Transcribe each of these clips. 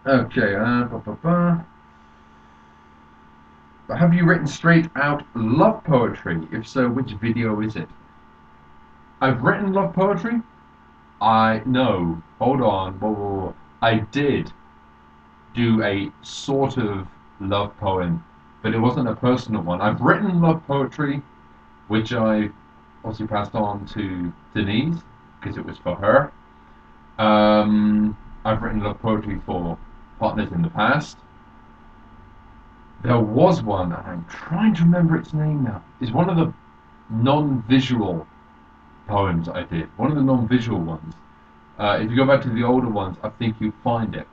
Okay. Have you written straight out love poetry? If so, which video is it? I've written love poetry. I no. Hold on. Whoa, whoa, whoa. I did do a sort of love poem, but it wasn't a personal one. I've written love poetry, which I obviously passed on to Denise because it was for her. I've written love poetry for partners in the past. There was one, and I'm trying to remember its name now. It's one of the non-visual poems I did. One of the non-visual ones. If you go back to the older ones, I think you'll find it.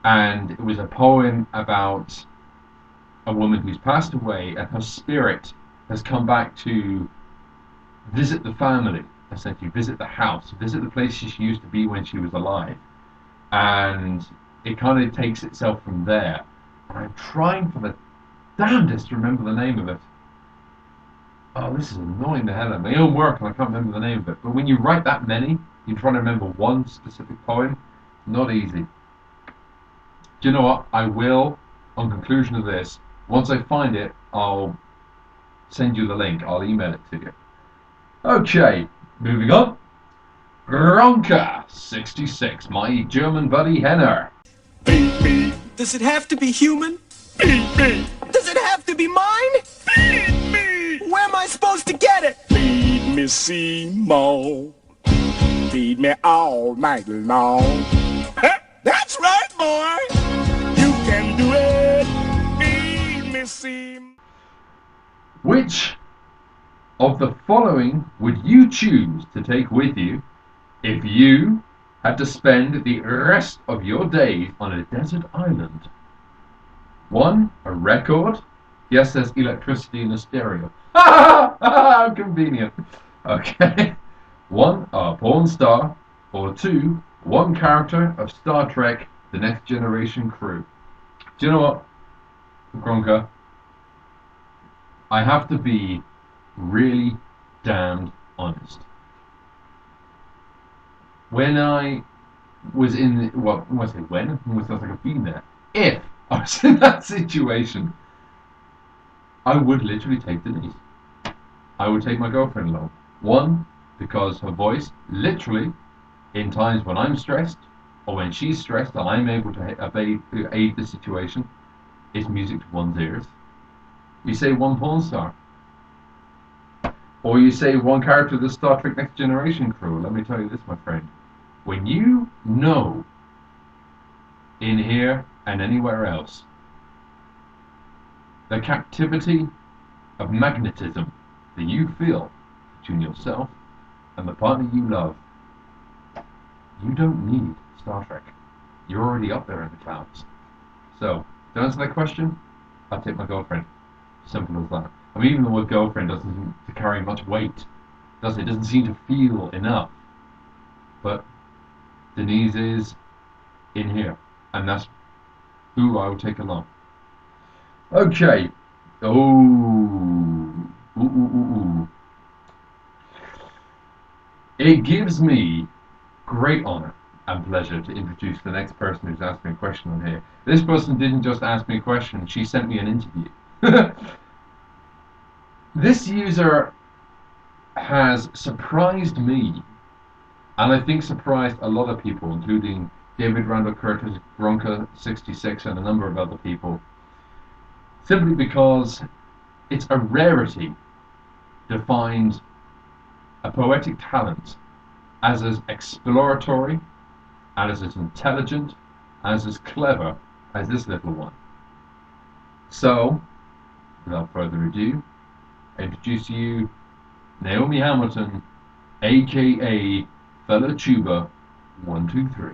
And it was a poem about a woman who's passed away, and her spirit has come back to visit the family, essentially visit the house, visit the place she used to be when she was alive, and it kind of takes itself from there. And I'm trying for the damnedest to remember the name of it. Oh, this is annoying the hell out of my own work, and I can't remember the name of it. But when you write that many, you're trying to remember one specific poem. Not easy. Do you know what? I will, on conclusion of this, once I find it, I'll send you the link. I'll email it to you. Okay, moving on. Gronka 66, my German buddy Henner. Beep, beep. Does it have to be human? Beep, beep. Does it have to be mine? Beep, beep. Where am I supposed to get it? Feed me, Seymour. Feed me all night long. That's right, boy. You can do it. Feed me, Seymour. Which of the following would you choose to take with you if you had to spend the rest of your days on a desert island? One, a record. Yes, there's electricity in the stereo. How convenient. Okay. One, a porn star. Or two, one character of Star Trek The Next Generation crew. Do you know what, Gronka? I have to be really damned honest. When I was in, well, when I say when, almost sounds like I've been there. If I was in that situation, I would literally take Denise. I would take my girlfriend along. One, because her voice, literally, in times when I'm stressed or when she's stressed and I'm able to aid the situation, is music to one's ears. You say one porn star, or you say one character of the Star Trek Next Generation crew. Let me tell you this, my friend. When you know, in here and anywhere else, the captivity of magnetism that you feel between yourself and the partner you love, you don't need Star Trek. You're already up there in the clouds. So, to answer that question, I'll take my girlfriend. Simple as that. I mean, even the word girlfriend doesn't seem to carry much weight, does it? It doesn't seem to feel enough. But Denise is in here, and that's who I will take along. Okay. Oh. Ooh, ooh, ooh, ooh. It gives me great honor and pleasure to introduce the next person who's asked me a question on here. This person didn't just ask me a question, she sent me an interview. This user has surprised me, and I think surprised a lot of people, including David Randall Curtis, Gronka66, and a number of other people, simply because it's a rarity to find a poetic talent as exploratory, as intelligent, as clever as this little one. So, without further ado, I introduce to you Naomi Hamilton, aka Fella Tuba 123.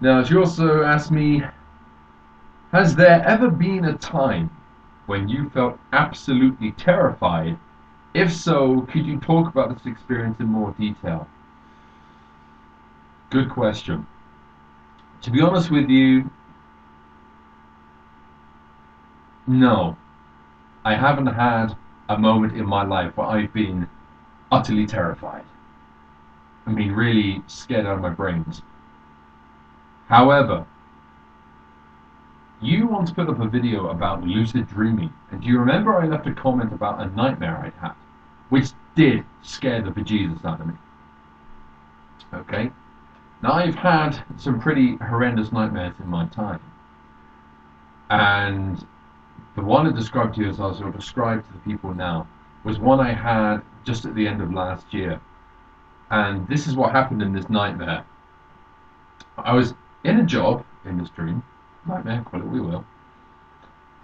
Now, she also asked me, has there ever been a time when you felt absolutely terrified? If so, could you talk about this experience in more detail? Good question. To be honest with you, no. I haven't had a moment in my life where I've been utterly terrified. I mean, really scared out of my brains. However, you once put up a video about lucid dreaming, and do you remember I left a comment about a nightmare I'd had, which did scare the bejesus out of me? Okay? Now, I've had some pretty horrendous nightmares in my time, and the one I described to you, as I will describe to the people now, was one I had just at the end of last year. And this is what happened in this nightmare. I was in a job in this dream, nightmare, call it what we will,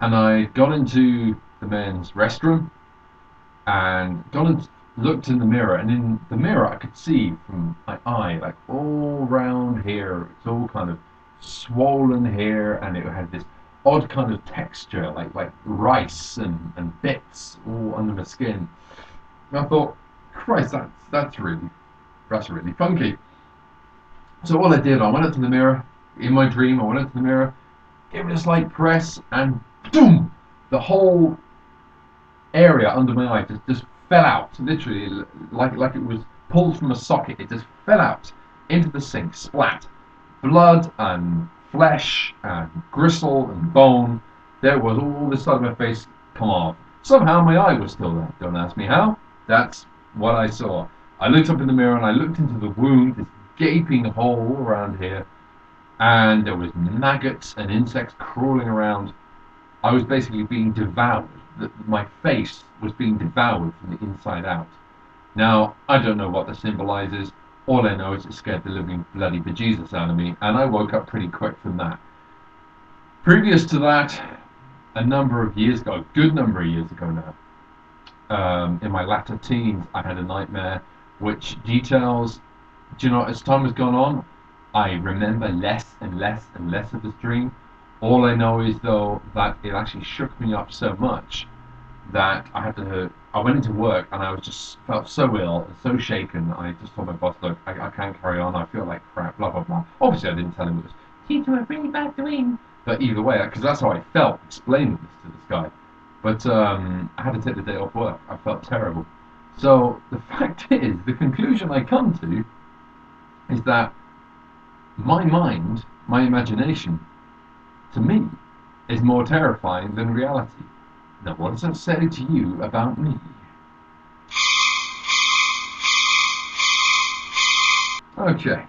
and I got into the men's restroom and got and looked in the mirror, and in the mirror I could see from my eye, like all round here, it's all kind of swollen here, and it had this odd kind of texture, like rice and bits all under my skin. And I thought, Christ, that's really funky. So all I did, I went up to the mirror in my dream. I went up to the mirror, gave it a slight press, and boom! The whole area under my eye just fell out, literally like it was pulled from a socket. It just fell out into the sink, splat. Blood and flesh and gristle and bone. There was all this side of my face come off. Somehow my eye was still there. Don't ask me how. That's what I saw. I looked up in the mirror and I looked into the wound, this gaping hole around here, and there was maggots and insects crawling around. I was basically being devoured. My face was being devoured from the inside out. Now, I don't know what this symbolizes. All I know is it scared the living bloody bejesus out of me, and I woke up pretty quick from that. Previous to that, a number of years ago, a good number of years ago now, in my latter teens, I had a nightmare which details, do you know, as time has gone on, I remember less and less and less of this dream. All I know is, though, that it actually shook me up so much that I went into work and I was just felt so ill and so shaken. I just told my boss, look, I can't carry on. I feel like crap, blah, blah, blah. Obviously, I didn't tell him it was, he's going to bring me back to him. But either way, because that's how I felt explaining this to this guy. But I had to take the day off work. I felt terrible. So the fact is, the conclusion I come to is that my mind, my imagination, to me, is more terrifying than reality. Now, what does that say to you about me? Okay.